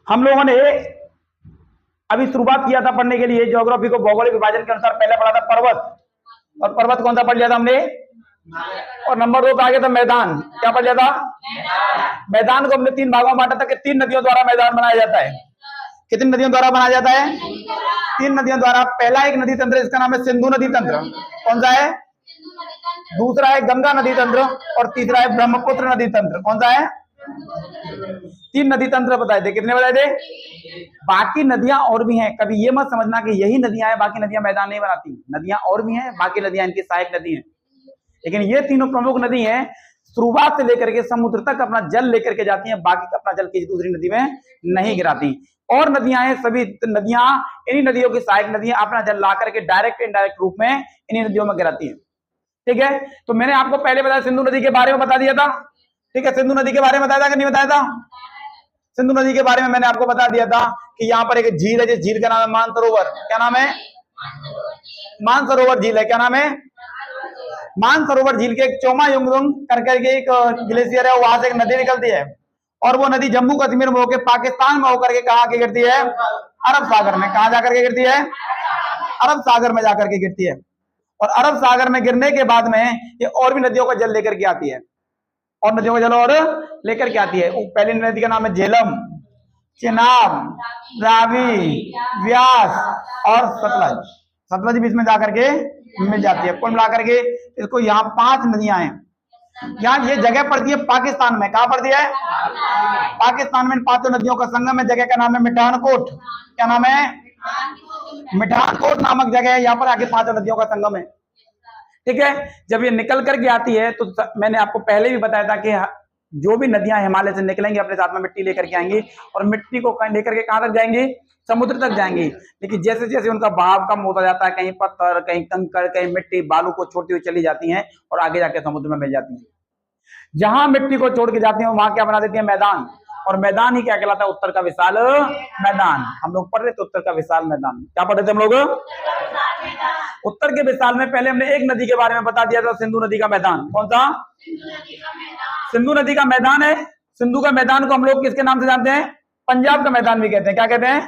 हम लोगों ने अभी शुरुआत किया था पढ़ने के लिए ज्योग्राफी को भौगोलिक विभाजन के अनुसार। पहले पढ़ा था पर्वत, और पर्वत कौन सा पढ़ लिया था हमने, और नंबर 2 पे आ गया था मैदान। क्या पढ़ लिया था, मैदान को हमने 3 भागों में बांटा था कि 3 नदियों द्वारा मैदान बनाया जाता है। कितनी नदियों द्वारा बनाया जाता है, 3 नदियों द्वारा। पहला एक नदी तंत्र, इसका नाम है सिंधु नदी तंत्र। कौन सा है, दूसरा है गंगा नदी तंत्र, और तीसरा है ब्रह्मपुत्र नदी तंत्र। कौन सा है, 3 नदी तंत्र बताए थे। कितने बताए थे, बाकी नदियां और भी हैं। कभी ये मत समझना कि यही नदियां हैं, बाकी नदियां मैदान नहीं बनाती। नदियां और भी हैं, बाकी नदियां इनकी सहायक नदी हैं, लेकिन ये तीनों प्रमुख नदी हैं। शुरुआत से लेकर के समुद्र तक अपना जल लेकर के जाती हैं, बाकी का अपना जल किसी दूसरी नदी में नहीं गिराती। और नदियां हैं, सभी नदियां इन्हीं नदियों की सहायक नदी है, अपना जल ला करके डायरेक्ट इनडायरेक्ट रूप में इन्हीं नदियों में गिराती है। ठीक है, तो मैंने आपको पहले बताया, सिंधु नदी के बारे में बता दिया था। ठीक है, सिंधु नदी के बारे में बताया था कि नहीं बताया था। सिंधु नदी के बारे में मैंने आपको बता दिया था कि यहाँ पर एक झील है, जिस झील का नाम है मानसरोवर। क्या नाम है, मानसरोवर झील है। क्या नाम है, मानसरोवर झील के एक चोमा युंगदुंग करके एक ग्लेशियर है, वहां से एक नदी निकलती है, और वो नदी जम्मू कश्मीर में होकर पाकिस्तान में होकर के कहाँ की गिरती है, अरब सागर में। कहा जाकर के गिरती है, अरब सागर में जाकर के गिरती है। और अरब सागर में गिरने के बाद में ये और भी नदियों का जल लेकर के आती है, और नदियों का जल और लेकर के आती है। पहली नदी का नाम है झेलम, चेनाब, रावी, व्यास और सतलज। सतलज भी इसमें जाकर के मिल जाती है। कुल मिलाकर के इसको यहाँ 5 नदियां हैं। यहाँ ये जगह पड़ती है पाकिस्तान में। कहाँ पड़ती है, पाकिस्तान में। इन 5 नदियों का संगम है। जगह का नाम है मिठानकोट। क्या नाम है, मिठानकोट नामक जगह है। यहाँ पर आके 5 नदियों का संगम है। ठीक है, जब ये निकल करके आती है तो मैंने आपको पहले भी बताया था कि जो भी नदियां हिमालय से निकलेंगी अपने साथ में मिट्टी लेकर के आएंगी, और मिट्टी को लेकर के कहां तक जाएंगी, समुद्र तक जाएंगी। लेकिन जैसे जैसे उनका बहाव कम होता जाता है, कहीं पत्थर, कहीं कंकड़, कहीं मिट्टी, बालू को छोड़ती हुई चली जाती हैं, और आगे जाके समुद्र में मिल जाती हैं। जहां मिट्टी को छोड़ के जाती हैं वहां क्या बना देती है, मैदान। और मैदान ही क्या कहलाता है, उत्तर का विशाल मैदान। हम लोग पढ़ रहे थे उत्तर का विशाल मैदान। क्या पढ़ रहे थे हम लोग, उत्तर के विशाल में। पहले हमने एक नदी के बारे में बता दिया था, सिंधु नदी का मैदान। कौन सा, सिंधु नदी का मैदान है। सिंधु का मैदान को हम लोग किसके नाम से जानते हैं, पंजाब का मैदान भी कहते हैं। क्या कहते हैं,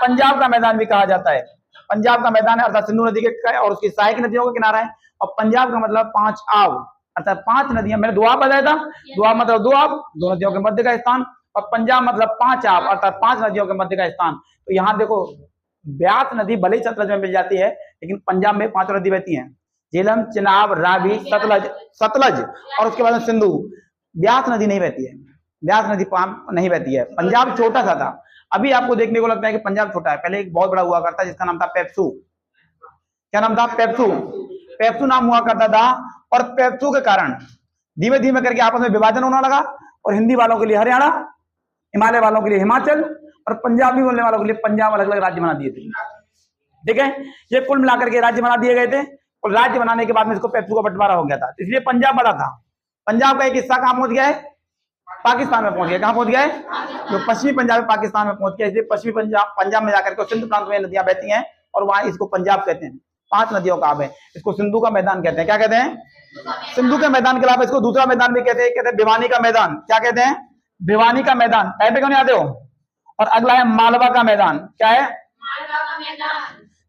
पंजाब का मैदान भी कहा जाता है। पंजाब का मैदान है, अर्थात सिंधु नदी के और उसकी सहायक नदियों का किनारा है। और पंजाब का मतलब 5 आव, अर्थात 5 नदियां। मैंने दुआब बताया था, दुआब मतलब दुआब, 2 नदियों के मध्य का स्थान, और पंजाब मतलब 5 आव, अर्थात 5 नदियों के मध्य का स्थान। तो यहाँ देखो, ब्यास नदी भले ही सतलज में मिल जाती है, लेकिन पंजाब में 5 नदी बहती हैं, झेलम, चिनाब, रावी, सतलज और उसके बाद सिंधु। ब्यास नदी नहीं बहती है, ब्यास नदी नहीं बहती है। पंजाब छोटा सा था, अभी आपको देखने को लगता है कि पंजाब छोटा है। पहले एक बहुत बड़ा हुआ करता जिसका नाम था पेप्सू। क्या नाम था, पेप्सू। पेप्सू नाम हुआ करता था, और पेप्सू के कारण धीमे धीमे करके आपस में विभाजन होने लगा, और हिंदी वालों के लिए हरियाणा, हिमालय वालों के लिए हिमाचल, और पंजाबी बोलने वालों के लिए पंजाब अलग अलग राज्य बना दिए थे। ठीक है, ये कुल मिलाकर के राज्य बना दिए गए थे, और राज्य बनाने के बाद में इसको पेप्सू का बंटवारा हो गया था, इसलिए पंजाब बड़ा था। पंजाब का एक हिस्सा कहां पहुंच गया है, पाकिस्तान में पहुंच गया। कहां पहुंच गया है, जो पश्चिमी पंजाब है पाकिस्तान में पहुंच गया, इसलिए पश्चिमी पंजाब में जाकर के सिंध प्रांत में नदियां बहती हैं, और वहां इसको पंजाब कहते हैं। 5 नदियों का आब है, इसको सिंधु का मैदान कहते हैं। क्या कहते हैं, सिंधु के मैदान के अलावा इसको दूसरा मैदान भी कहते हैं भिवानी का मैदान। क्या कहते हैं, भिवानी का मैदान। टाइप क्यों नहीं आते हो। और अगला है मालवा का मैदान। क्या है,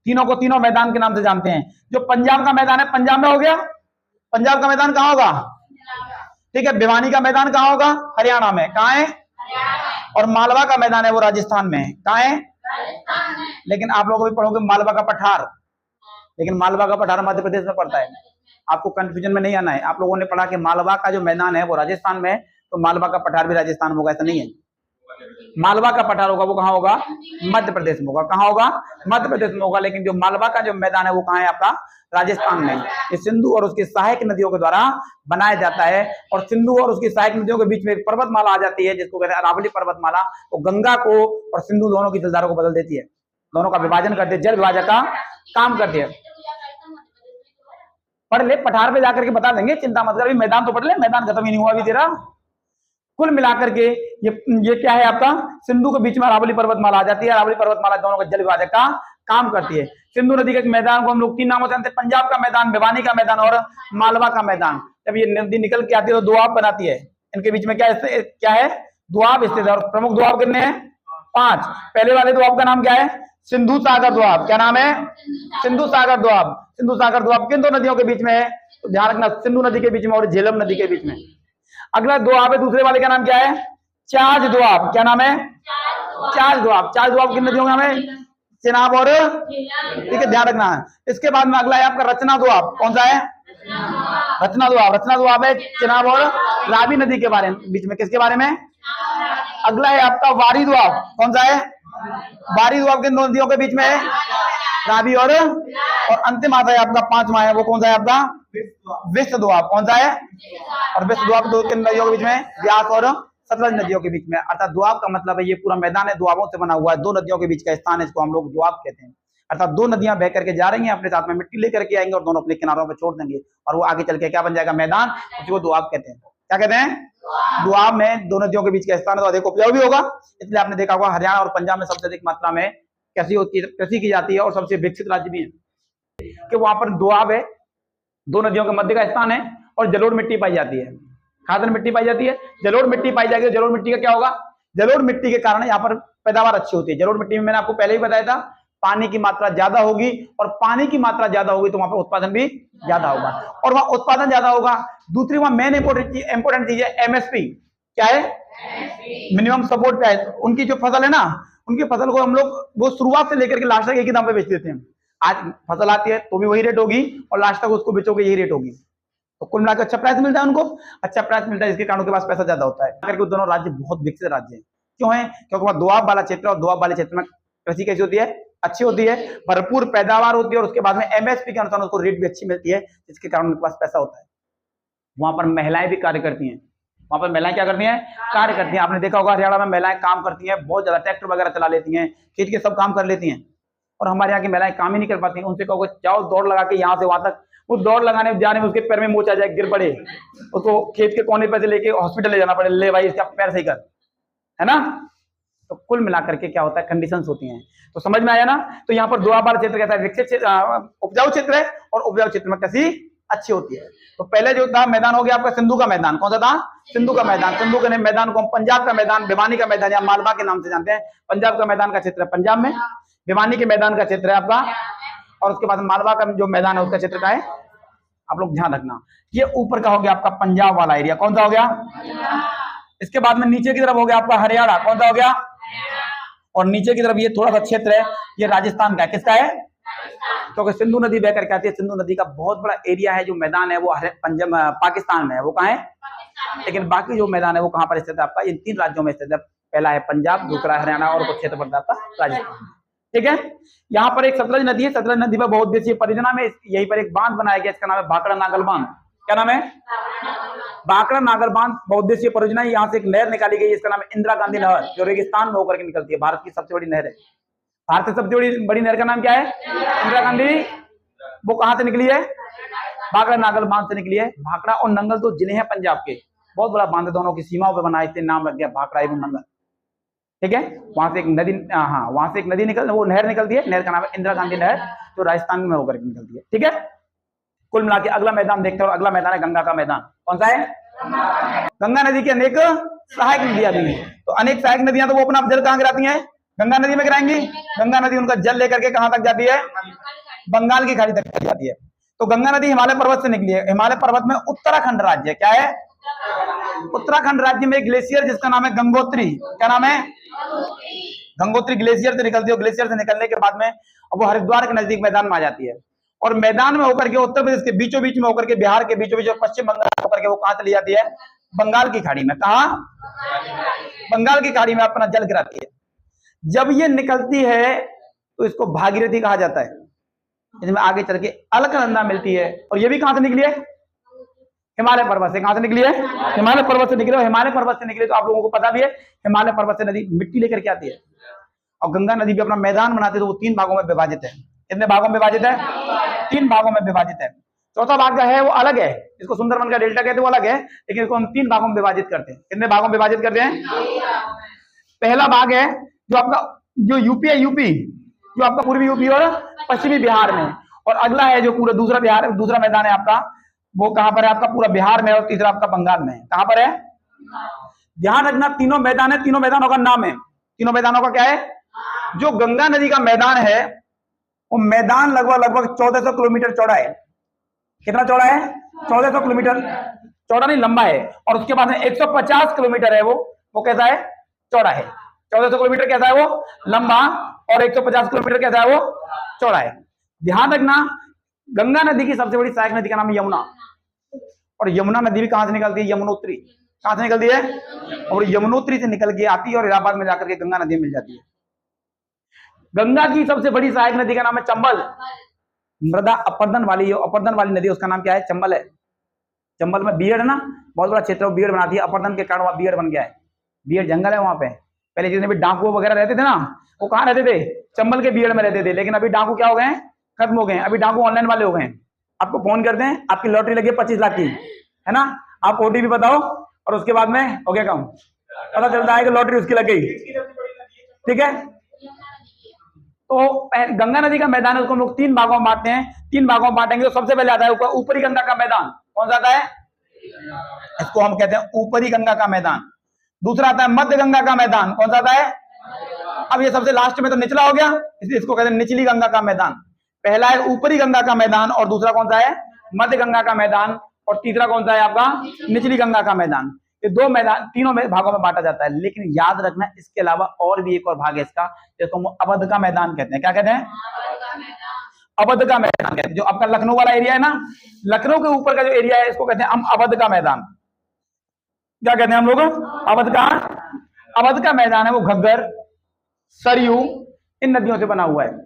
तीनों को तीनों मैदान के नाम से जानते हैं। जो पंजाब का मैदान है पंजाब में हो गया, पंजाब का मैदान कहां होगा, ठीक है। भिवानी का मैदान कहां होगा, हरियाणा में। कहां है, और मालवा का मैदान है वो राजस्थान में है। कहां है, लेकिन आप लोग भी पढ़ोगे मालवा का पठार, लेकिन मालवा का पठार मध्य प्रदेश में पड़ता है। आपको कंफ्यूजन में नहीं आना है। आप लोगों ने पढ़ा कि मालवा का जो मैदान है वो राजस्थान में है, तो मालवा का पठार भी राजस्थान में होगा, ऐसा नहीं है। मालवा का पठार होगा वो कहां होगा, मध्य प्रदेश में होगा। कहां होगा, मध्य प्रदेश में होगा। लेकिन जो मालवा का जो मैदान है वो कहां है, आपका राजस्थान में। ये सिंधु और उसकी सहायक नदियों के द्वारा बनाया जाता है, और सिंधु और उसकी सहायक नदियों के बीच में एक पर्वतमाला आ जाती है जिसको कहते हैं अरावली पर्वतमाला। वो गंगा को और सिंधु दोनों की जलधारा को बदल देती है, दोनों का विभाजन करती है, जल विभाजक का काम करती है। पढ़ ले, पठार पे जाकर के बता देंगे, चिंता मत कर। मैदान तो पढ़ ले, मैदान खत्म ही नहीं हुआ अभी तेरा। कुल मिलाकर के ये क्या है आपका, सिंधु के बीच में अरावली पर्वतमाला आ जाती है। अरावली पर्वतमाला दोनों का जल विभाजक का काम करती है। सिंधु नदी के मैदान को हम लोग 3 नामों से जानते हैं, पंजाब का मैदान, भिवानी का मैदान और मालवा का मैदान। जब ये नदी निकल के आती है तो दोआब बनाती है। इनके बीच में क्या है, दोआब स्थित है। और प्रमुख दोआब कितने हैं, 5। पहले वाले दोआब का नाम क्या है? सिंधु सागर दोआब। क्या नाम है? सिंधु सागर दोआब। सिंधु सागर दोआब किन दो नदियों के बीच में है? तो ध्यान रखना, सिंधु नदी के बीच में और झेलम नदी के बीच में। अगला दोआब है, दूसरे वाले का नाम क्या है? चाज दोआब। क्या नाम है? चाज दोआब। चाज दोआब किन नदियों का नाम है? चेनाब और, ठीक है, ध्यान रखना है। इसके बाद में अगला है आपका रचना दोआब। कौन सा है? रचना दोआब। रचना दोआब है चेनाब और रावी नदी के बारे में, बीच में। किसके बारे में? अगला है आपका वारी दोआब। कौन सा है? वारी दोआब किन दो नदियों के बीच में है? रावी और अंतिम आता है आपका 5वां है, वो कौन सा है आपका? विश्व दोआब। कौन सा है? और विश्व दोआब दो किन नदियों के बीच में? व्यास और सतलज नदियों के बीच में। अर्थात दोआब का मतलब है ये पूरा मैदान है दोआबों से बना हुआ है, 2 नदियों के बीच का स्थान है, इसको हम लोग दोआब कहते हैं। अर्थात 2 नदियां बह करके जा रही हैं, अपने साथ में मिट्टी लेकर के आएंगे और दोनों अपने किनारों पर छोड़ देंगे, और वो आगे चल के क्या बन जाएगा? मैदान। उसी को दोआब कहते हैं। क्या कहते हैं? दोआब में 2 नदियों के बीच का स्थान है, तो अधिक उपजाऊ भी होगा। इसलिए आपने देखा होगा हरियाणा और पंजाब में सबसे अधिक मात्रा में कृषि की जाती है, और सबसे विकसित राज्य भी है कि वहां पर दोआब है, 2 नदियों के मध्य का स्थान है, और जलोढ़ मिट्टी पाई जाती है, खादर मिट्टी पाई जाती है, जलोढ़ मिट्टी पाई जाएगी। जलोढ़ मिट्टी का क्या होगा? जलोढ़ मिट्टी के कारण यहाँ पर पैदावार अच्छी होती है। जलोढ़ मिट्टी में मैंने आपको पहले ही बताया था, पानी की मात्रा ज्यादा होगी, और पानी की मात्रा ज्यादा होगी तो वहां पर उत्पादन भी ज्यादा होगा, और वहां उत्पादन ज्यादा होगा। दूसरी वहां मेन इंपोर्टेंट चीज है एमएसपी। क्या है? Minimum support price. उनकी जो फसल है ना, उनकी फसल को हम लोग वो शुरुआत से लेकर के लास्ट तक एक ही दाम पे बेच देते हैं। आज फसल आती है तो भी वही रेट होगी, और लास्ट तक उसको बेचोगे यही रेट होगी, तो कुल मिलाकर अच्छा प्राइस मिलता है उनको, अच्छा प्राइस मिलता है, इसके कारण उनके पास पैसा ज्यादा होता है। अगर दोनों राज्य बहुत विकसित राज्य हैं। क्यों है? क्योंकि वहां दोआब वाला क्षेत्र, और दोआब वाले क्षेत्र में कृषि कैसी होती है? अच्छी होती है, भरपूर पैदावार होती है, और उसके बाद में एमएसपी के अनुसार उसको रेट भी अच्छी मिलती है, जिसके कारण उनके पास पैसा होता है। वहां पर महिलाएं भी कार्य करती हैं। वहां पर महिलाएं क्या करती हैं? कार्य करती हैं। आपने देखा होगा हरियाणा में महिलाएं काम करती हैं बहुत ज्यादा, ट्रैक्टर वगैरह चला लेती हैं, खेत के सब काम कर लेती हैं, और हमारे यहाँ की महिलाएं काम ही नहीं कर पाती हैं। उनसे कहोगे जाओ दौड़ लगा के यहाँ से वहां तक, वो दौड़ लगाने जाने में उसके पैर में मोच आ जाए, गिर पड़े, उसको खेत के कोने पर से लेके हॉस्पिटल ले जाना पड़े, ले भाई इसका पैर सही कर, है ना। तो कुल मिलाकर के क्या होता है? कंडीशंस होती हैं। तो समझ में आया ना। तो यहाँ पर दोआब वाला क्षेत्र कैसा है? विकसित उपजाऊ क्षेत्र है, और उपजाऊ क्षेत्र में कृषि अच्छी होती है। तो पहले जो था मैदान हो गया आपका सिंधु का मैदान। कौन सा था? सिंधु का मैदान। सिंधु के मैदान को हम पंजाब का मैदान, भिवानी का मैदान या मालवा के नाम से जानते हैं। पंजाब का मैदान का क्षेत्र है पंजाब में, भिवानी के मैदान का क्षेत्र है आपका, और उसके बाद मालवा का जो मैदान है उसका क्षेत्र का है, आप लोग ध्यान रखना। ये ऊपर का हो गया आपका पंजाब वाला एरिया। कौन सा हो गया? इसके बाद में नीचे की तरफ हो गया आपका हरियाणा। कौन सा हो गया? और नीचे की तरफ ये थोड़ा सा क्षेत्र है, ये राजस्थान का है। किसका है? क्योंकि सिंधु नदी बह करके आती है, सिंधु नदी का बहुत बड़ा एरिया है, जो मैदान है वो पंजाब पाकिस्तान में है। वो कहाँ है? लेकिन बाकी जो मैदान है वो कहाँ पर स्थित है आपका? इन 3 राज्यों में स्थित है। पहला है पंजाब, दूसरा हरियाणा, और कुछ क्षेत्र पड़ता है राजस्थान। ठीक है। यहाँ पर एक सतलज नदी है, सतलज नदी पर बहुत देशीय परियोजना में यहीं पर एक बांध बनाया गया, इसका नाम है भाखड़ा नागल बांध। क्या नाम है? भाखड़ा नागल बांध बहुउद्देशीय परियोजना। यहाँ से एक नहर निकाली गई, इसका नाम है इंदिरा गांधी नहर, जो रेगिस्तान में होकर के निकलती है। भारत की सबसे बड़ी नहर है। भारत की सबसे बड़ी नहर का नाम क्या है? इंदिरा गांधी। वो कहां से निकली है? भाखड़ा नागल बांध से निकली है। भाखड़ा और नंगल तो जिले हैं पंजाब के, बहुत बड़ा बांध है, दोनों की सीमाओं पर बना, इसलिए नाम रख दिया भाखड़ा एवं नंगल। ठीक है। वहां से एक नदी, हाँ वहां से एक नदी वो नहर निकलती है, नहर का नाम है इंदिरा गांधी नहर, जो राजस्थान में होकर के निकलती है। ठीक है। कुल मिला के अगला मैदान देखते हैं, और अगला मैदान है गंगा का मैदान। कौन सा है? गंगा नदी की अनेक सहायक नदियां भी हैं। तो अनेक सहायक नदियां तो वो अपना जल कहां गिराती हैं? गंगा नदी में गिराएंगी। गंगा नदी उनका जल लेकर के कहां तक जाती है? बंगाल की खाड़ी तक जाती है। तो गंगा नदी हिमालय पर्वत से निकली है। हिमालय पर्वत में उत्तराखंड राज्य क्या है? उत्तराखंड राज्य में एक ग्लेशियर जिसका नाम है गंगोत्री। क्या नाम है? गंगोत्री ग्लेशियर से निकलती है। ग्लेशियर से निकलने के बाद में अब वो हरिद्वार के नजदीक मैदान में आ जाती है, और मैदान में होकर के उत्तर प्रदेश के बीचों बीच में होकर के, बिहार के बीचों बीच और पश्चिम बंगाल होकर के वो कहां चली जाती है? बंगाल की खाड़ी में। कहा? बंगाल की खाड़ी में अपना जल गिराती है। जब ये निकलती है तो इसको भागीरथी कहा जाता है। इसमें आगे चल के अलकनंदा मिलती है, और ये भी कहां से निकली है? हिमालय पर्वत से। कहां से निकली है? हिमालय पर्वत से निकली। हिमालय पर्वत से निकली तो आप लोगों को पता भी है, हिमालय पर्वत से नदी मिट्टी लेकर के आती है, और गंगा नदी भी अपना मैदान बनाती है। तो वो 3 भागों में विभाजित है। कितने भागों में विभाजित है? 3 भागों में विभाजित है। चौथा भाग जो है वो अलग है, इसको सुंदरबन का डेल्टा कहते हैं, वो अलग है, लेकिन इसको हम 3 भागों में विभाजित करते हैं। कितने भागों में विभाजित करते हैं? पहला भाग है जो आपका जो यूपी है, यूपी जो आपका पूर्वी यूपी और पश्चिमी बिहार में, और अगला है जो पूरा दूसरा बिहार, दूसरा मैदान है आपका, वो कहां पर है? आपका पूरा बिहार में, और तीसरा आपका बंगाल में। कहां पर है? ध्यान रखना, तीनों मैदान है, तीनों मैदानों का नाम है। तीनों मैदानों का क्या है? जो गंगा नदी का मैदान है वो मैदान लगभग 1400 किलोमीटर चौड़ा है। कितना चौड़ा है? 1400 किलोमीटर चौड़ा नहीं, लंबा है। और उसके बाद में 150 किलोमीटर है वो कैसा है? चौड़ा है। 1400 किलोमीटर कैसा है? वो लंबा। और 150 किलोमीटर कैसा है? वो चौड़ा है। ध्यान रखना, गंगा नदी की सबसे बड़ी सहायक नदी का नाम है यमुना। और यमुना नदी भी कहां से निकलती है? यमुनोत्री। कहां से निकलती है? और यमुनोत्री से निकल के आती है और इलाहाबाद में जाकर के गंगा नदी मिल जाती है। गंगा की सबसे बड़ी सहायक नदी का नाम है चंबल। मृदा अपरदन वाली नदी, उसका नाम क्या है? चंबल है। चंबल में बीड़ है ना, बहुत बड़ा क्षेत्र, बीड़ बनाती है। अपरदन के कारण वहां बीड़ बन गया है। बीड़ जंगल है वहां पे। पहले जितने भी डाकू वगैरह रहते थे ना, वो कहाँ रहते थे? चंबल के बीड़ में रहते थे। लेकिन अभी डाकू क्या हो गए? खत्म हो गए। अभी डाकू ऑनलाइन वाले हो गए। आपको फोन करते हैं, आपकी लॉटरी लगी है 25 लाख की, है ना, आप ओटीपी बताओ और उसके बाद में हो गया काम, पता चलता है कि लॉटरी उसकी लग गई। ठीक है, तो गंगा नदी का मैदान है, उसको हम लोग 3 भागों में बांटते हैं। 3 भागों में बांटेंगे तो सबसे पहले आता है ऊपरी गंगा का मैदान। कौन सा आता है? इसको हम कहते हैं ऊपरी गंगा का मैदान। दूसरा आता है मध्य गंगा का मैदान। कौन सा आता है? अब ये सबसे लास्ट में तो निचला हो गया, इसलिए इसको कहते हैं निचली गंगा का मैदान। पहला है ऊपरी गंगा का मैदान, और दूसरा कौन सा है? मध्य गंगा का मैदान, और तीसरा कौन सा है आपका? निचली गंगा का मैदान। ये 2 मैदान तीनों में भागों में बांटा जाता है। लेकिन याद रखना, इसके अलावा और भी एक और भाग है इसका, जिसको हम अवध का मैदान कहते हैं। क्या कहते हैं? अवध का मैदान कहते हैं। जो आपका लखनऊ वाला एरिया है ना, लखनऊ के ऊपर का जो एरिया है, इसको कहते हैं हम अवध का मैदान। क्या कहते हैं हम लोग? अवध का मैदान है वो घग्गर, सरयू, इन नदियों से बना हुआ है,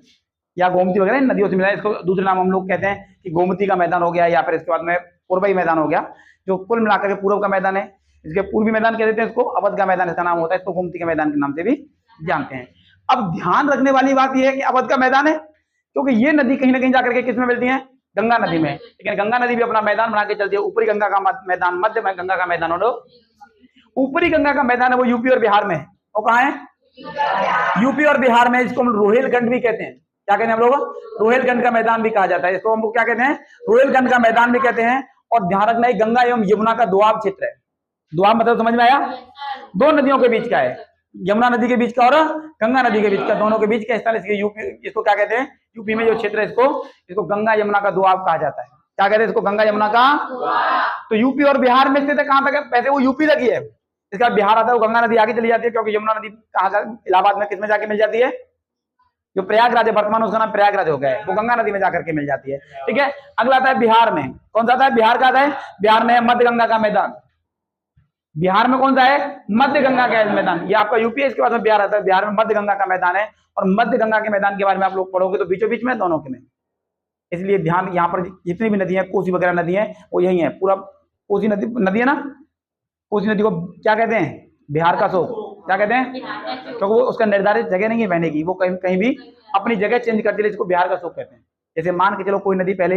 या गोमती वगैरह इन नदियों से मिला है। इसको दूसरे नाम हम लोग कहते हैं कि गोमती का मैदान हो गया, या फिर इसके बाद में पूर्वी मैदान हो गया, जो कुल मिलाकर के पूर्व का मैदान है। इसके पूर्वी मैदान कह देते हैं, इसको अवध का मैदान इसका नाम होता है। इसको गोमती के मैदान के नाम से भी जानते हैं। अब ध्यान रखने वाली बात यह है कि अवध का मैदान है, क्योंकि ये नदी कहीं ना कहीं जाकर के किसमें मिलती है? गंगा नदी में। लेकिन गंगा नदी भी अपना मैदान बना के चलती है। ऊपरी गंगा का मैदान, मध्य गंगा का मैदान, और ऊपरी गंगा का मैदान है वो यूपी और बिहार में है। वो कहाँ है? यूपी और बिहार में। इसको हम रोहिलखंड भी कहते हैं। क्या कहते हैं हम लोग? रोहिलखंड का मैदान भी कहा जाता है। इसको हम लोग क्या कहते हैं? रोहिलखंड का मैदान भी कहते हैं। और ध्यान रखना, ये गंगा एवं यमुना का दोआब क्षेत्र है। दोआब मतलब समझ में आया? 2 नदियों के बीच का है, यमुना नदी के बीच का और गंगा नदी के बीच का, दोनों के बीच का स्थान इसके यूपी। इसको क्या कहते हैं? यूपी में जो क्षेत्र है, इसको गंगा यमुना का दोआब कहा जाता है। क्या कहते हैं इसको? गंगा यमुना का। तो यूपी और बिहार में स्थित है। कहां तक है? वैसे वो यूपी तक ही है, इसका बिहार आता है, वो गंगा नदी आगे चली जाती है, क्योंकि यमुना नदी कहाँ इलाहाबाद में किसमें जाके मिल जाती है? जो प्रयागराज है, वर्तमान उसका नाम प्रयागराज हो गया है, वो गंगा नदी में जाकर के मिल जाती है। ठीक है, अगला आता है बिहार में। कौन सा आता है? बिहार का आता है, बिहार में है मध्य गंगा का मैदान। बिहार में कौन सा है? मध्य गंगा का मैदान। ये आपका यूपी है, इसके बाद में बिहार आता है। बिहार में मध्य गंगा का मैदान है, और मध्य गंगा के मैदान के बारे में आप लोग पढ़ोगे तो बीचों बीच में, दोनों के में। इसलिए ध्यान, यहाँ पर जितनी भी नदी है, कोसी वगैरह नदी है, वो यही है। पूरा कोसी नदी है ना, कोसी नदी को क्या कहते हैं? बिहार का शोक। क्या कहते हैं? क्योंकि वो उसका निर्धारित जगह नहीं है बहने की, वो कहीं भी अपनी जगह चेंज करती है, इसको बिहार का शोक कहते हैं। जैसे मान के चलो कोई नदी, पहले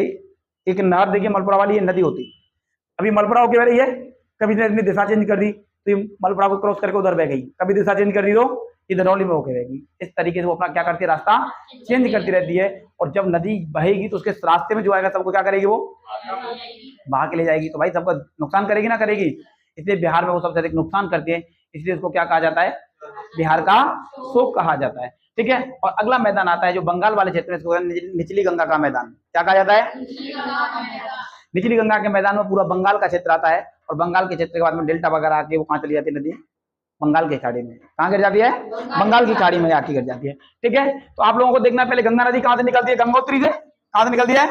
एक नहर देखिए मलपुरा वाली, ये नदी होती, अभी मलपुरा होकर बह रही है, कभी ने दिशा चेंज कर दी तो ये मलपुरा को क्रॉस करके उधर बह गई, कभी दिशा चेंज कर दी तो ये धनौली में होकर रहेगी। इस तरीके से वो अपना क्या करती है? रास्ता चेंज करती रहती है। और जब नदी बहेगी तो उसके रास्ते में जो आएगा सबको क्या करेगी? वो बहा के ले जाएगी। तो भाई सबका नुकसान करेगी ना करेगी? इसलिए बिहार में वो सबसे अधिक नुकसान करती है, इसलिए इसको क्या कहा जाता है? बिहार का शोक कहा जाता है। ठीक है, और अगला मैदान आता है जो बंगाल वाले क्षेत्र में, इसको निचली गंगा का मैदान। क्या कहा जाता है? निचली गंगा के मैदान में पूरा बंगाल का क्षेत्र आता है, और बंगाल के क्षेत्र के बाद में डेल्टा वगैरह आके वो कहाँ चली जाती है? नदी बंगाल की खाड़ी में। कहाँ गिर जाती है? बंगाल की खाड़ी में आके गिर जाती है। ठीक है, तो आप लोगों को देखना, पहले गंगा नदी कहाँ से निकलती है? गंगोत्री से। कहाँ से निकलती है?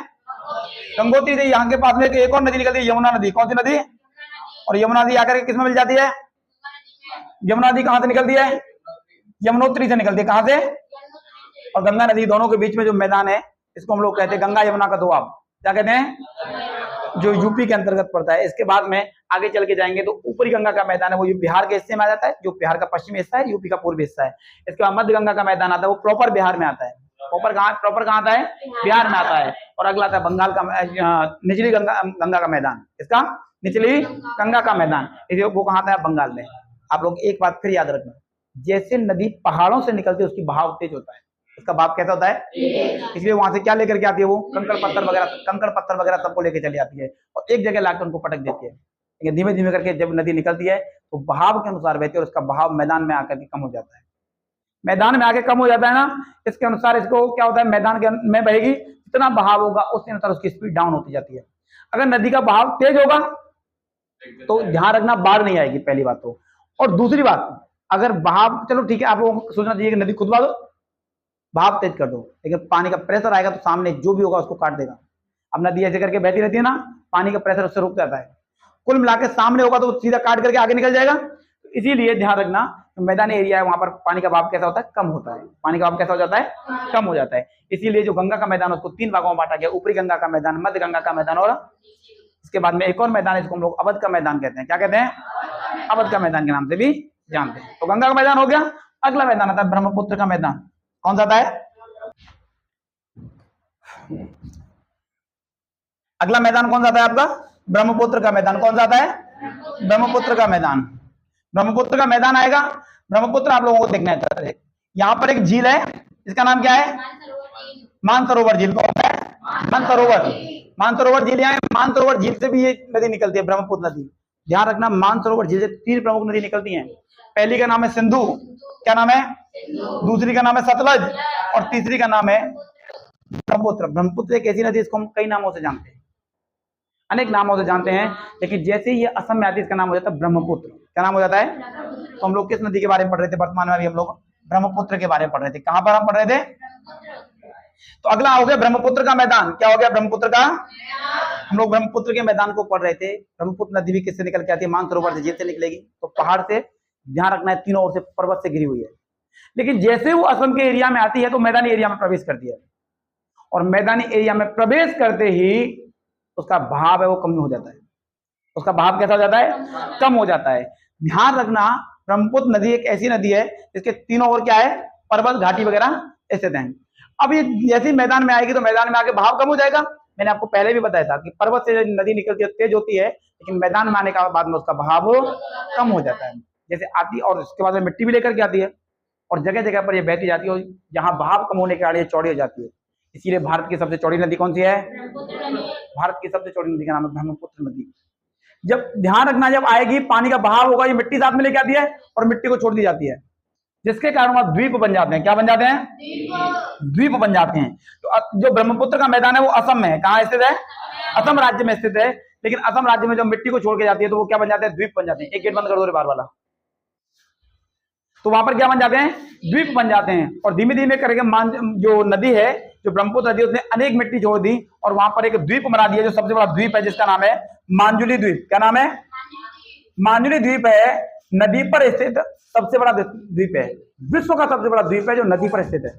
गंगोत्री से। यहाँ के पास में एक और नदी निकलती है, यमुना नदी। कौन सी नदी? और यमुना नदी आकर के किसमें मिल जाती है? यमुना नदी कहाँ से निकलती है? यमुनोत्री से निकलती है। कहाँ से? और गंगा नदी, दोनों के बीच में जो मैदान है, इसको हम लोग कहते हैं गंगा यमुना का दोआब। क्या कहते हैं? जो यूपी के अंतर्गत पड़ता है। इसके बाद में आगे चल के जाएंगे तो ऊपरी गंगा का मैदान है, वो बिहार के हिस्से में आ जाता है, जो बिहार का पश्चिमी हिस्सा है, यूपी का पूर्वी हिस्सा है। इसके बाद मध्य गंगा का मैदान आता है, वो प्रॉपर बिहार में आता है। प्रॉपर कहाँ आता है? बिहार में आता है। और अगला आता है बंगाल का निचली गंगा का मैदान। इसका निचली गंगा का मैदान, वो कहाँ आता है? बंगाल में। आप लोग एक बात फिर याद रखना, जैसे नदी पहाड़ों से निकलती है उसकी बहाव तेज होता है, उसका भाव कैसा होता है? इसलिए वहां से क्या लेकर के आती है? वो कंकड़ पत्थर वगैरह सबको लेके चली आती है, और एक जगह लाकर उनको पटक देती है। लेकिन धीमे धीमे करके जब नदी निकलती है तो बहाव के अनुसार बहती है, और उसका बहाव मैदान में आकर के कम हो जाता है। मैदान में आके कम हो जाता है ना, इसके अनुसार इसको क्या होता है, मैदान के में बहेगी, जितना बहाव होगा उसके अनुसार उसकी स्पीड डाउन होती जाती है। अगर नदी का बहाव तेज होगा तो ध्यान रखना बाढ़ नहीं आएगी, पहली बात तो। और दूसरी बात, अगर बहाव, चलो ठीक है, आप लोगों को सोचना चाहिए कि नदी खुदवा दो, बहाव तेज कर दो, लेकिन पानी का प्रेशर आएगा तो सामने जो भी होगा उसको काट देगा। अब नदी ऐसे करके बहती रहती है ना, पानी का प्रेशर उससे रुक जाता है, कुल मिला के सामने होगा तो सीधा काट करके आगे निकल जाएगा। तो इसीलिए ध्यान रखना, मैदानी एरिया है वहां पर पानी का बहाव कैसा होता है, कम होता है, पानी का बहाव कैसा हो जाता है, कम हो जाता है। इसीलिए जो गंगा का मैदान उसको 3 भागों में बांटा गया, ऊपरी गंगा का मैदान, मध्य गंगा का मैदान, और इसके बाद में एक और मैदान है जिसको हम लोग अवध का मैदान कहते हैं। क्या कहते हैं, अवध का मैदान के नाम से भी जानते हैं। तो गंगा का मैदान हो गया। अगला मैदान आता है ब्रह्मपुत्र का मैदान। कौन सा आता है, अगला मैदान कौन सा आता है आपका, ब्रह्मपुत्र का मैदान। कौन सा आता है, ब्रह्मपुत्र का मैदान। ब्रह्मपुत्र का मैदान आएगा। ब्रह्मपुत्र आप लोगों को देखना है, यहाँ पर एक झील है, इसका नाम क्या है, मानसरोवर झील। कौन है, मानसरोवर, मानसरोवर झील। यहाँ मानसरोवर झील से भी ये नदी निकलती है, ब्रह्मपुत्र नदी। ध्यान रखना, मानसरोवर झील से 3 प्रमुख नदी निकलती हैं। पहली का नाम है सिंधु, क्या नाम है, दूसरी का नाम है सतलज, और तीसरी का नाम है ब्रह्मपुत्र। ब्रह्मपुत्र एक ऐसी नदी इसको हम कई नामों से जानते हैं, अनेक नामों से जानते हैं, लेकिन जैसे ही ये असम में आती है इसका नाम हो जाता है ब्रह्मपुत्र। क्या नाम हो जाता है। तो हम लोग किस नदी के बारे में पढ़ रहे थे, वर्तमान में अभी हम लोग ब्रह्मपुत्र के बारे में पढ़ रहे थे। कहां पर हम पढ़ रहे थे, तो अगला हो गया ब्रह्मपुत्र का मैदान। क्या हो गया, ब्रह्मपुत्र का, हम लोग ब्रह्मपुत्र के मैदान को पढ़ रहे थे। ब्रह्मपुत्र नदी भी किससे निकल के आती है, मानसरोवर से, झील से निकलेगी। तो पहाड़ से, ध्यान रखना है, तीनों ओर से पर्वत से घिरी हुई है। लेकिन जैसे वो असम के एरिया में आती है तो मैदानी एरिया में प्रवेश करती है, और मैदानी एरिया में प्रवेश करते ही उसका भाव है वो कम हो जाता है। उसका भाव कैसा हो जाता है, कम हो जाता है। ध्यान रखना, ब्रह्मपुत्र नदी एक ऐसी नदी है जिसके तीनों ओर क्या है, पर्वत, घाटी वगैरह स्थित हैं। अब ये जैसे मैदान में आएगी तो मैदान में आके भाव कम हो जाएगा। मैंने आपको पहले भी बताया था कि पर्वत से नदी निकलती है तेज होती है, लेकिन मैदान में आने के बाद में उसका भाव कम हो जाता है। जैसे आती, और उसके बाद में मिट्टी भी लेकर के आती है, और जगह जगह पर ये बहती जाती है, जहां भाव कम होने के कारण ये चौड़ी हो जाती है। इसीलिए भारत की सबसे चौड़ी नदी कौन सी है, भारत की सबसे चौड़ी नदी का नाम है ब्रह्मपुत्र नदी। जब ध्यान रखना, जब आएगी पानी का बहाव होगा, ये मिट्टी साथ में लेके आती है और मिट्टी को छोड़ दी जाती है, जिसके कारण वहां द्वीप बन जाते हैं। क्या बन जाते हैं, द्वीप बन जाते हैं। तो जो ब्रह्मपुत्र का मैदान है वो असम में है। कहाँ स्थित है, असम राज्य में स्थित है। लेकिन असम राज्य में जब मिट्टी को छोड़ के जाती है तो वो क्या बन जाते हैं, द्वीप बन जाते हैं। एक गेट बंद कर दो रे बार वाला। तो वहां पर क्या बन जाते हैं, द्वीप बन जाते हैं। और धीमे धीमे करके जो नदी है, जो ब्रह्मपुत्र नदी, उसने अनेक मिट्टी छोड़ दी और वहां पर एक द्वीप बना दिया, जो सबसे बड़ा द्वीप है, जिसका नाम है मांजुली द्वीप। क्या नाम है, मांजुली द्वीप है, नदी पर स्थित सबसे बड़ा द्वीप है। विश्व का सबसे बड़ा द्वीप है जो नदी पर स्थित है।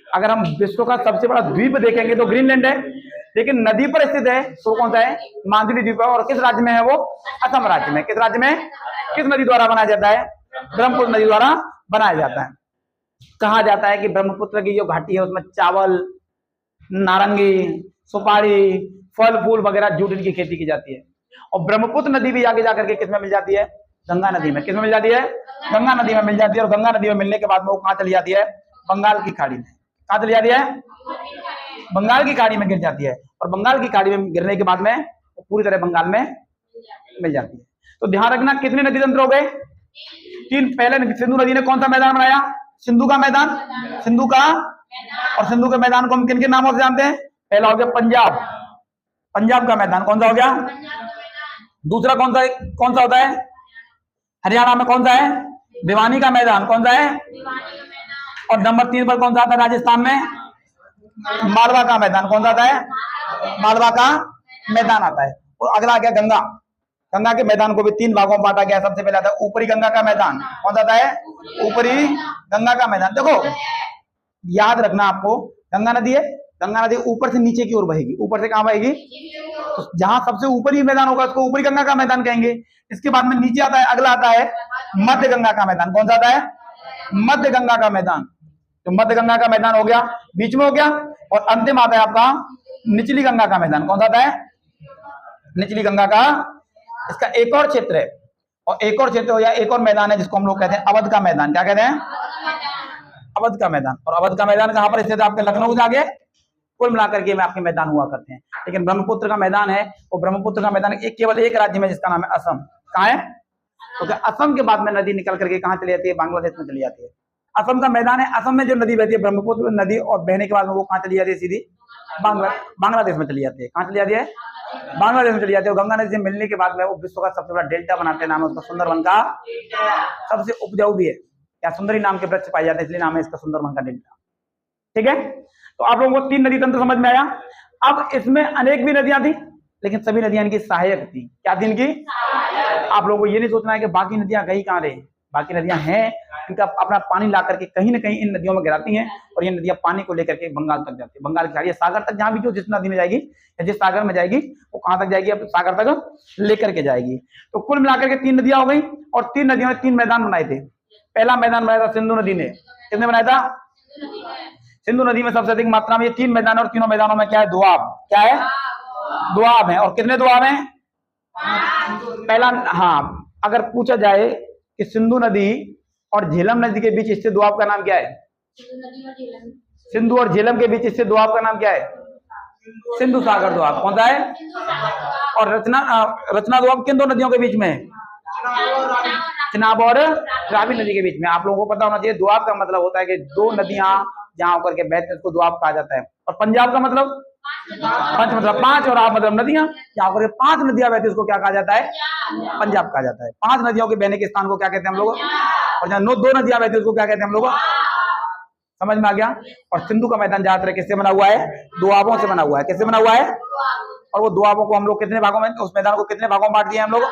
अगर हम विश्व का सबसे बड़ा द्वीप देखेंगे तो ग्रीनलैंड है, लेकिन नदी पर स्थित है तो कौन सा है, मांजुली द्वीप है। और किस राज्य में है वो, असम राज्य में। किस राज्य में, किस नदी द्वारा बनाया जाता है, ब्रह्मपुत्र नदी द्वारा बनाया जाता है। कहा जाता है कि ब्रह्मपुत्र की जो घाटी है उसमें चावल, नारंगी, सुपारी, फल फूल वगैरह, जूट की खेती की जाती है। और ब्रह्मपुत्र नदी भी आगे जाकर के किसमें मिल जाती है, गंगा नदी में। किसमें मिल जाती है, गंगा नदी में मिल जाती है। और गंगा नदी में मिलने के बाद में वो कहाँ चली जाती है, बंगाल की खाड़ी में। कहाँ चली जाती है, बंगाल की खाड़ी में गिर जाती है। और बंगाल की खाड़ी में गिरने के बाद में वो पूरी तरह बंगाल में मिल जाती है। तो ध्यान रखना, कितने नदी तंत्र हो गए, 3। पहले सिंधु नदी ने कौन सा मैदान बनाया, सिंधु का मैदान, सिंधु का। और सिंधु के मैदान को हम किन किन नामों से जानते हैं, पहला हो गया पंजाब, पंजाब का मैदान। कौन सा हो गया, दूसरा कौन सा होता है, हरियाणा में कौन सा है, भिवानी का मैदान। कौन सा है, और नंबर 3 पर कौन सा आता है, राजस्थान में मालवा का मैदान। कौन सा आता है, मालवा का मैदान आता है। और अगला आ गया गंगा। गंगा के मैदान को भी 3 भागों में बांटा गया। सबसे पहले आता है ऊपरी गंगा का मैदान। कौन सा आता है, ऊपरी गंगा का मैदान। देखो याद रखना आपको, गंगा नदी है, गंगा नदी ऊपर से नीचे की ओर बहेगी। ऊपर से कहां बहेगी, तो जहां सबसे ऊपरी मैदान होगा उसको ऊपरी गंगा का मैदान कहेंगे। इसके बाद में नीचे आता है, अगला आता है मध्य गंगा का मैदान। कौन सा आता है, मध्य गंगा का मैदान। तो मध्य गंगा का मैदान हो गया, बीच में हो गया। और अंतिम आता है आपका निचली गंगा का मैदान। कौन सा आता है, निचली गंगा का। इसका एक और क्षेत्र है, और एक और क्षेत्र हो या एक और मैदान है जिसको हम लोग कहते हैं अवध का मैदान। क्या कहते हैं, अवध का मैदान। और अवध का मैदान कहां पर स्थित है, आपके लखनऊ से आगे। कुल मिलाकर के में आपके मैदान हुआ करते हैं। लेकिन ब्रह्मपुत्र का मैदान है, वो ब्रह्मपुत्र का मैदान केवल एक राज्य में, जिसका नाम है असम। कहाँ है, तो असम के बाद में नदी निकल करके कहाँ चली जाती है, बांग्लादेश में चली जाती है। असम का मैदान है। असम में जो नदी बहती है ब्रह्मपुत्र नदी, और बहने के बाद में वो कहाँ चली जाती है? सीधी बांग्लादेश में चली जाती है। कहाँ चली जाती है? बांग्लादेश में चली जाती है। गंगा नदी से मिलने के बाद में वो विश्व का सबसे बड़ा डेल्टा बनाते हैं। नाम है उसका सुंदरवन का। सबसे उपजाऊ भी है, या सुंदरी नाम के वृक्ष पाए जाते हैं, इसलिए नाम है इसका सुंदरवन का डेल्टा। ठीक है, तो आप लोगों को 3 नदी तंत्र समझ में आया। अब इसमें अनेक भी नदियां थी, लेकिन सभी नदियां इनकी सहायक थी। क्या थी इनकी? आप लोगों को ये नहीं सोचना है कि बाकी नदियां गई कहां रही। बाकी नदियां हैं, इनका अपना पानी ला करके कहीं ना कहीं इन नदियों में गिराती हैं, और ये नदियां पानी को लेकर के बंगाल तक जाती है। बंगाल की सागर तक, जहां भी जो जिस नदी में जाएगी या जिस सागर में जाएगी वो कहां तक जाएगी? अब सागर तक लेकर के जाएगी। तो कुल मिलाकर के 3 नदियां हो गई, और 3 नदियों ने 3 मैदान बनाए थे। पहला मैदान बनाया था सिंधु नदी ने। किसने बनाया था? सिंधु नदी में सबसे अधिक मात्रा में ये 3 मैदान, और तीनों मैदानों में क्या है? दोआब। क्या है? दोआब है। और कितने दोआब हैं? पहला, हाँ, अगर पूछा जाए कि सिंधु नदी और झेलम नदी के बीच स्थित दोआब का नाम क्या है? सिंधु और झेलम के बीच स्थित दोआब का नाम क्या है? सिंधु सागर दोआब। कौन सा है? और रचना दोआब किन 2 नदियों के बीच में है? चिनाब और रावी नदी के बीच में। आप लोगों को पता होना चाहिए, दोआब का मतलब होता है कि 2 नदियां जहां होकर के बहते हैं उसको दोआब कहा जाता है। और पंजाब का मतलब पंच, मतलब 5, और आप मतलब नदियां, जहां होकर 5 नदियां बहती है उसको क्या कहा जाता है? पंजाब कहा जाता है। 5 नदियों के बहने के स्थान को क्या कहते हैं हम लोग? और जहां 2 नदियां बहती है उसको क्या कहते हैं हम लोग? समझ में आ गया। और सिंधु का मैदान ज्यादातर किससे बना हुआ है? दोआबों से बना हुआ है। किससे बना हुआ है? और वो दोआबों को हम लोग कितने भागों में, उस मैदान को कितने भागों में बांट दिया हम लोग?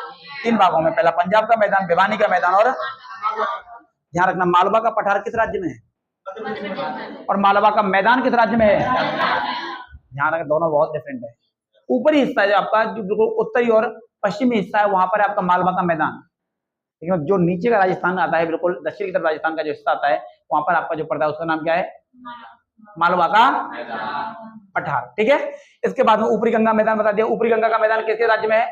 3 भागों में। पहला पंजाब का मैदान, भिवानी का मैदान, और ध्यान रखना मालवा का पठार किस राज्य में है? और मालवा का मैदान किस राज्य में है? ध्यान रखना, दोनों बहुत डिफरेंट है। ऊपरी हिस्सा जो आपका, जो बिल्कुल उत्तरी और पश्चिमी हिस्सा है, वहां पर आपका मालवा का मैदान। लेकिन जो नीचे का राजस्थान आता है, बिल्कुल दक्षिण की तरफ राजस्थान का जो हिस्सा आता है, वहां पर आपका जो पड़ता है उसका नाम क्या है? मालवा का पठार। ठीक है, इसके बाद में ऊपरी गंगा मैदान बता दिया। ऊपरी गंगा का मैदान किस राज्य में है?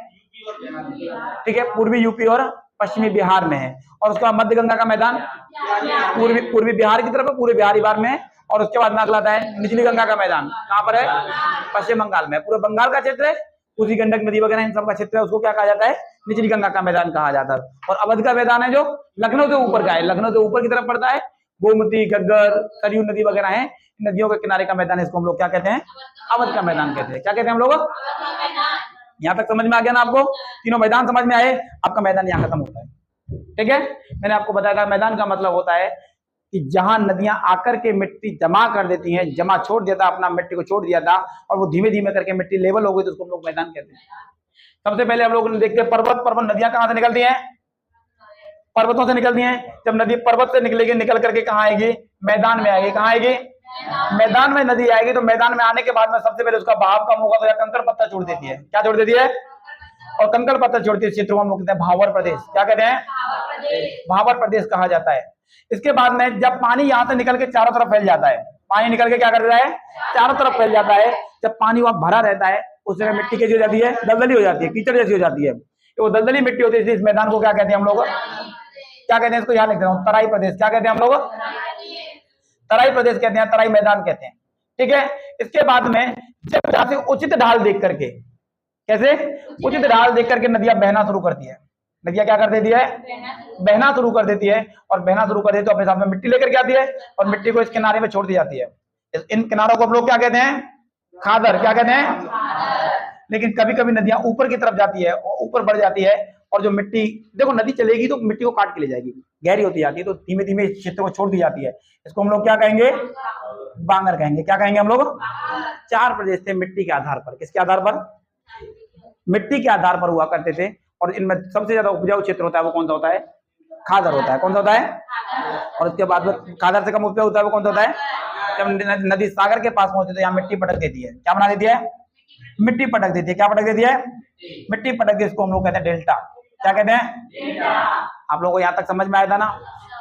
ठीक है, पूर्वी यूपी और पश्चिमी बिहार में है। और उसके बाद मध्य गंगा का मैदान पूर्वी बिहार की तरफ है, पूरे बिहारी बार में। और उसके बाद में अगला आता है निचली गंगा का मैदान। कहां पर है? पश्चिम बंगाल में। पूरे बंगाल का क्षेत्र है, उसी गंडक नदी वगैरह इन सब का क्षेत्र है, उसको क्या कहा जाता है? निचली गंगा का मैदान कहा जाता है। और अवध का मैदान है जो लखनऊ से ऊपर का है, लखनऊ से ऊपर की तरफ पड़ता है। गोमती, घग्गर, सरयू नदी वगैरह है, नदियों के किनारे का मैदान, इसको हम लोग क्या कहते हैं? अवध का मैदान कहते हैं। क्या कहते हैं हम लोग? यहाँ तक समझ में आ गया ना आपको? तीनों मैदान समझ में आए? आपका मैदान यहाँ खत्म होता है। ठीक है, मैंने आपको बताया था मैदान का मतलब होता है कि जहां नदियां आकर के मिट्टी जमा कर देती हैं, जमा छोड़ दिया था, अपना मिट्टी को छोड़ दिया था, और वो धीमे धीमे करके मिट्टी लेवल हो गई, तो उसको हम लोग मैदान कहते हैं। सबसे पहले हम लोग देखते हैं पर्वत नदियां कहां से निकलती हैं? पर्वतों से निकलती हैं। जब नदी पर्वत से निकलेगी, निकल करके कहाँ आएगी? मैदान में आएगी। कहाँ आएगी? मैदान में नदी आएगी। तो मैदान में आने के बाद में सबसे पहले उसका बहाव कम होगा, तो कंकड़ पत्थर छोड़ देती है। क्या छोड़ देती है? और कंकड़ पत्थर छोड़ती है क्षेत्रों में कहते हैं भावर प्रदेश। क्या कहते हैं? भावर प्रदेश कहा जाता है। इसके बाद में जब पानी यहाँ से निकल के चारों तरफ फैल जाता है, पानी निकल के क्या कर देता है? चारों तरफ फैल जाता है। जब पानी वहां भरा रहता है, उस जगह मिट्टी कैसी हो जाती है? दलदली हो जाती है, कीचड़ जैसी हो जाती है। तो वो दलदली मिट्टी होती है, इस मैदान को क्या कहते हैं हम लोग? क्या कहते हैं इसको? यहाँ लिख रहा हूँ, तराई प्रदेश। क्या कहते हैं हम लोग? तराई प्रदेश कहते हैं, तराई मैदान कहते हैं। ठीक है, इसके बाद में जब जहां से उचित ढाल देख करके, कैसे उचित ढाल देख करके नदियां बहना शुरू करती है। नदियां क्या कर देती है? बहना शुरू कर देती है। और बहना शुरू कर देती है तो अपने साथ में मिट्टी लेकर के आती है, और मिट्टी को इस किनारे में छोड़ दी जाती है। इन किनारों को हम लोग क्या कहते हैं? खादर। क्या कहते हैं? लेकिन कभी कभी नदियां ऊपर की तरफ जाती है, और ऊपर बढ़ जाती है, और जो मिट्टी, देखो नदी चलेगी तो मिट्टी को काट के ले जाएगी, गहरी होती जाती है, तो धीमे धीमे इस क्षेत्र को छोड़ दी जाती है। इसको हम लोग क्या कहेंगे? बांगर कहेंगे। क्या कहेंगे हम लोग? 4 प्रदेश थे मिट्टी के आधार पर। किसके आधार पर? मिट्टी के आधार पर हुआ करते थे। और इनमें सबसे ज्यादा उपजाऊ क्षेत्र होता है वो कौन सा होता है? खादर होता है। कौन सा होता है? और उसके बाद में खादर से कम उपजाऊ होता है वो कौन सा होता है? जब नदी सागर के पास पहुंचती है तो यहाँ मिट्टी पटक देती है। क्या बना देती है? मिट्टी पटक देती है। क्या पटक देती है? मिट्टी पटक देती है। इसको हम लोग कहते हैं डेल्टा। क्या कहते हैं? आप लोगों को यहाँ तक समझ में आया था ना?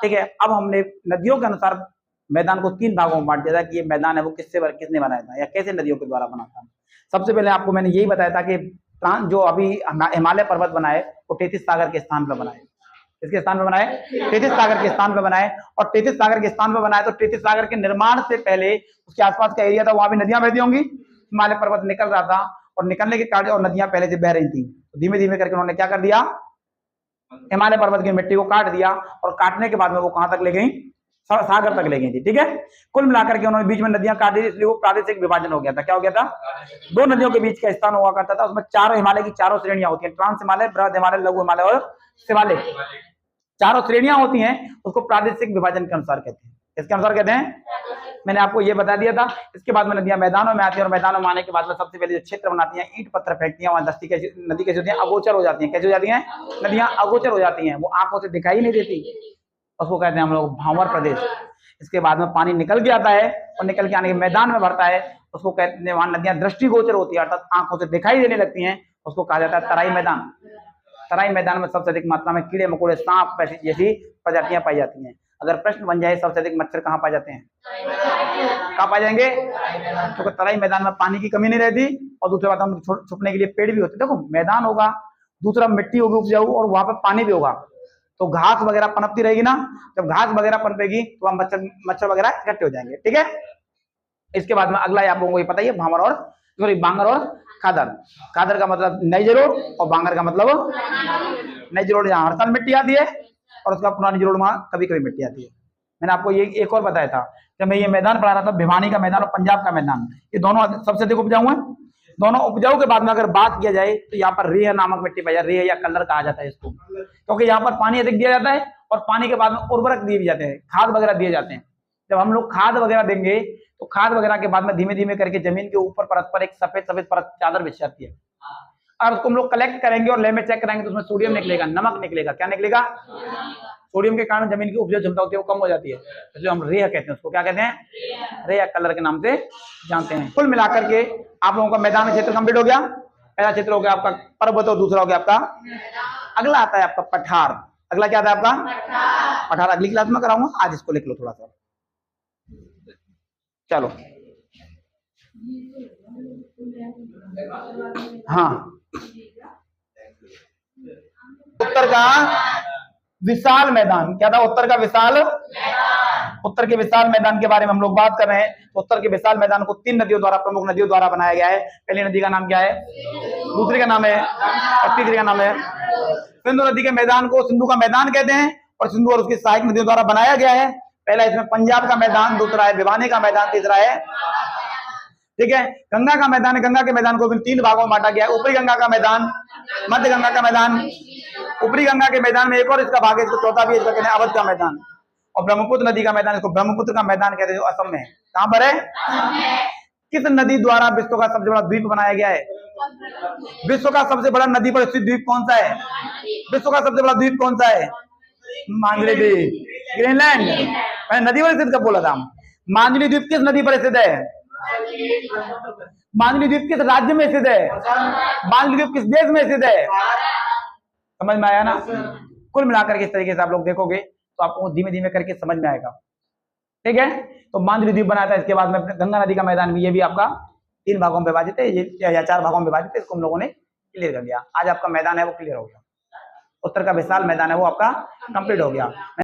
ठीक है, अब हमने नदियों के अनुसार मैदान को 3 भागों में बांट दिया था कि ये मैदान है वो किसने बनाया था, या कैसे नदियों के द्वारा बना था। सबसे पहले आपको मैंने यही बताया था कि जो अभी हिमालय पर्वत बनाए वो 33 सागर के स्थान पर बनाए। किसके स्थान पर बनाए? 33 सागर के स्थान पर बनाए। और 33 सागर के स्थान पर बनाए तो 33 सागर के निर्माण से पहले उसके आसपास का एरिया था, वहां भी नदियां बहती होंगी। हिमालय पर्वत निकल रहा था, और निकलने के कारण और नदियां पहले से बह रही थी, तो धीमे धीमे करके उन्होंने क्या कर दिया? हिमालय पर्वत की मिट्टी को काट दिया, और काटने के बाद में वो कहां तक ले गई? सागर तक ले गई थी। ठीक है, कुल मिलाकर के उन्होंने बीच में नदियां काट दी, इसलिए वो प्रादेशिक विभाजन हो गया था। क्या हो गया था? दो नदियों के बीच का स्थान हुआ करता था, उसमें चारों हिमालय की चारों श्रेणियां होती है, ट्रांस हिमालय, बृहद हिमालय, लघु हिमालय और शिवालिक, चारों श्रेणियां होती हैं, उसको प्रादेशिक विभाजन के अनुसार कहते हैं। इसके अनुसार कहते हैं, मैंने आपको ये बता दिया था। इसके बाद में नदियां मैदानों में आती है और मैदानों में आने के बाद में सबसे पहले जो क्षेत्र बनाती हैं, ईंट पत्थर फेंकती हैं, वहां दस्ती कैसी नदी कैसी होती है? अगोचर हो जाती है। कैसी हो जाती है? नदियां अगोचर हो जाती हैं, वो आंखों से दिखाई नहीं देती, उसको कहते हैं हम लोग भांवर प्रदेश। इसके बाद में पानी निकल के आता है और निकल के आने के मैदान में भरता है, उसको कहते हैं, वहां नदियां दृष्टिगोचर होती है, अर्थात आंखों से दिखाई देने लगती हैं, उसको कहा जाता है तराई मैदान। तराई मैदान में सबसे अधिक मात्रा में कीड़े मकोड़े, सांप जैसी प्रजातियां पाई जाती हैं। अगर प्रश्न बन जाए सबसे अधिक मच्छर कहाँ पाए जाते हैं? कहाँ पाए जाएंगे? क्योंकि तराई मैदान में पानी की कमी नहीं रहती, और दूसरी बात हम छुपने के लिए पेड़ भी होते। देखो, मैदान होगा, दूसरा मिट्टी होगी उपजाऊ, और वहां पर पानी भी होगा, तो घास वगैरह पनपती रहेगी ना। जब घास वगैरह पनपेगी तो वहां मच्छर वगैरह इकट्ठे हो जाएंगे। ठीक है, इसके बाद में अगला आप लोगों को ये पता ही है, भांवर और सॉरी बांगर और खादर। खादर का मतलब नई जरोड़ और बांगर का मतलब नई जरोड़, जहाँ हर साल मिट्टी आती है, और उसका पुरानी जरोड़ वहां कभी कभी मिट्टी आती है। मैंने आपको ये एक और बताया था जब मैं ये मैदान पढ़ा रहा था, भिवानी का मैदान और पंजाब का मैदान, ये दोनों सबसे अधिक उपजाऊ है। दोनों उपजाऊ के बाद में अगर बात किया जाए तो यहाँ पर रेह नामक मिट्टी पाई जाती है, रेह या कलर कहा जाता है इसको, क्योंकि यहाँ पर पानी अधिक दिया जाता है और पानी के बाद में उर्वरक दिए जाते हैं, खाद वगैरह दिए जाते हैं। जब हम लोग खाद वगैरह देंगे तो खाद वगैरह के बाद में धीमे धीमे करके जमीन के ऊपर परत पर एक सफेद सफेद परत चादर बिछ जाती है, और उसको हम लोग कलेक्ट करेंगे और लैब में चेक कराएंगे तो उसमें सोडियम निकलेगा, नमक निकलेगा। क्या निकलेगा? सोडियम के कारण जमीन की उपजाऊ क्षमता होती है वो कम हो जाती है, इसलिए हम रेह कहते हैं उसको। क्या कहते हैं? रेह कलर के नाम से जानते हैं। कुल मिलाकर के आप लोगों का मैदान क्षेत्र कंप्लीट हो गया। पहला क्षेत्र हो गया आपका पर्वत और दूसरा हो गया आपका, अगला आता है आपका पठार। अगला क्या आता है आपका? पठार अगली क्लास में कराऊंगा, आज इसको लिख लो थोड़ा सा। चलो, हाँ, उत्तर का विशाल मैदान क्या था? उत्तर का विशाल, उत्तर के विशाल मैदान के बारे में हम लोग बात कर रहे हैं। तो उत्तर के विशाल मैदान को 3 नदियों द्वारा, प्रमुख नदियों द्वारा बनाया गया है। पहली नदी का नाम क्या है? दूसरी का नाम है, और तीसरी का नाम है सिंधु नदी के मैदान को सिंधु का मैदान कहते हैं, और सिंधु और उसकी सहायक नदियों द्वारा बनाया गया है। पहला इसमें पंजाब का मैदान, दूसरा है भिवानी का मैदान, तीसरा है, ठीक है, गंगा का मैदान है। गंगा के मैदान को भी 3 भागों में बांटा गया है, ऊपरी गंगा का मैदान, मध्य गंगा का मैदान। ऊपरी गंगा के मैदान में एक और इसका भाग है, इसको चौथा भी इसका कहते हैं अवध का मैदान, और ब्रह्मपुत्र नदी का मैदान, इसको ब्रह्मपुत्र का मैदान कहते हैं, जो असम में है। कहां पर है? किस नदी द्वारा विश्व का सबसे बड़ा द्वीप बनाया गया है? विश्व का सबसे बड़ा नदी पर स्थित द्वीप कौन सा है? विश्व का सबसे बड़ा द्वीप कौन सा है? मांजली द्वीप, ग्रीनलैंड। मैंने नदी पर स्थित कब बोला था? मांजली द्वीप किस नदी पर स्थित है? मांजली द्वीप किस राज्य में स्थित है? मांजली द्वीप किस देश में स्थित है? समझ में आया ना? कुल मिलाकर के इस तरीके से आप लोग देखोगे तो आपको धीमे धीमे करके समझ में आएगा। ठीक है, तो मांजली द्वीप बनाया था। इसके बाद में गंगा नदी का मैदान भी, ये भी आपका 3 भागों में विभाजित है, ये या 4 भागों में विभाजित है। इसको हम लोगों ने क्लियर कर लिया। आज आपका मैदान है वो क्लियर हो गया, उत्तर का विशाल मैदान है वो आपका कंप्लीट हो गया।